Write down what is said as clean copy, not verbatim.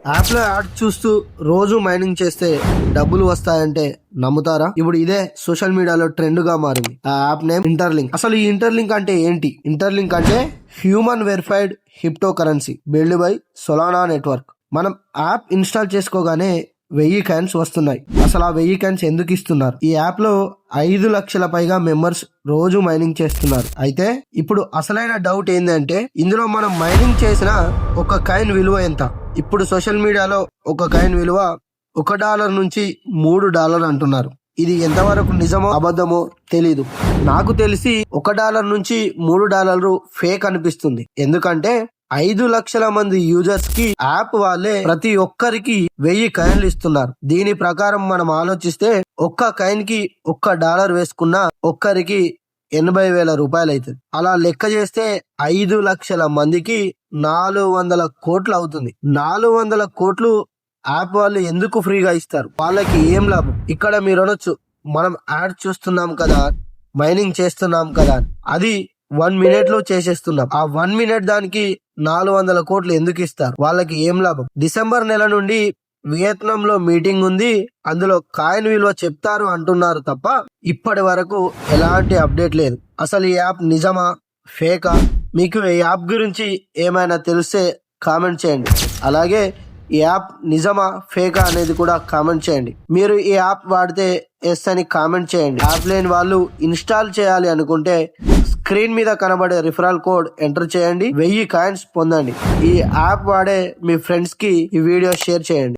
App లో add చూస్తూ రోజు మైనింగ్ చేస్తే డబ్బులు వస్తాయంటే నమ్ముతారా? ఇప్పుడు ఇదే సోషల్ మీడియాలో ట్రెండ్ గా మారింది. ఆ యాప్ నేమ్ ఇంటర్లింక్. అసలు ఈ ఇంటర్లింక్ అంటే ఏంటి? ఇంటర్లింక్ అంటే human verified crypto currency build by Solana network. మనం యాప్ ఇన్స్టాల్ చేసుకోగానే 1000 కాయిన్స్ వస్తున్నాయి. అసలు ఆ 1000 కాయిన్స్ ఎందుకు ఇస్తున్నారు? ఈ యాప్ లో 5 లక్షల పైగా మెంబర్స్ రోజు మైనింగ్ చేస్తున్నారు. అయితే ఇప్పుడు అసలైన డౌట్ ఏంటంటే ఇందులో మనం మైనింగ్ చేసిన ఒక కాయిన్ విలువ ఎంత? ఇప్పుడు సోషల్ మీడియాలో ఒక కాయిన్ విలువ $1 నుంచి $3 అంటున్నారు. ఇది ఎంతవరకు నిజమో అబద్ధమో తెలీదు. నాకు తెలిసి $1 నుంచి $3 ఫేక్ అనిపిస్తుంది. ఎందుకంటే 5 లక్షల మంది యూజర్స్ కి యాప్ వాళ్ళే ప్రతి ఒక్కరికి 1000 కాయిన్లు ఇస్తున్నారు. దీని ప్రకారం మనం ఆలోచిస్తే ఒక్క కాయిన్ కి $1 వేసుకున్నా ఒక్కరికి 80,000 రూపాయలు అవుతుంది. అలా లెక్క చేస్తే 5 లక్షల మందికి 400 కోట్లు అవుతుంది. 400 కోట్లు యాప్ వాళ్ళు ఎందుకు ఫ్రీగా ఇస్తారు? వాళ్ళకి ఏం లాభం? ఇక్కడ మీరు అనొచ్చు, మనం యాడ్ చూస్తున్నాం కదా, మైనింగ్ చేస్తున్నాం కదా, అది 1 మినిట్ లో చేసేస్తున్నాం. ఆ 1 మినిట్ దానికి 400 కోట్లు ఎందుకు ఇస్తారు? వాళ్ళకి ఏం లాభం? డిసెంబర్ నెల నుండి వియత్నాం లో మీటింగ్ ఉంది, అందులో కాయిన్ విలువ చెప్తారు అంటున్నారు తప్ప ఇప్పటి వరకు ఎలాంటి అప్డేట్ లేదు. అసలు ఈ యాప్ నిజమా ఫేకా? మీకు ఈ యాప్ గురించి ఏమైనా తెలిస్తే కామెంట్ చేయండి. అలాగే ఈ యాప్ నిజమా ఫేకా అనేది కూడా కామెంట్ చేయండి. మీరు ఈ యాప్ వాడితే ఎస్ అని కామెంట్ చేయండి. యాప్ లేని వాళ్ళు ఇన్స్టాల్ చేయాలి అనుకుంటే స్క్రీన్ మీద కనబడే రిఫరల్ కోడ్ ఎంటర్ చేయండి, 1000 కాయిన్స్ పొందండి. ఈ యాప్ వాడే మీ ఫ్రెండ్స్ కి ఈ వీడియో షేర్ చేయండి.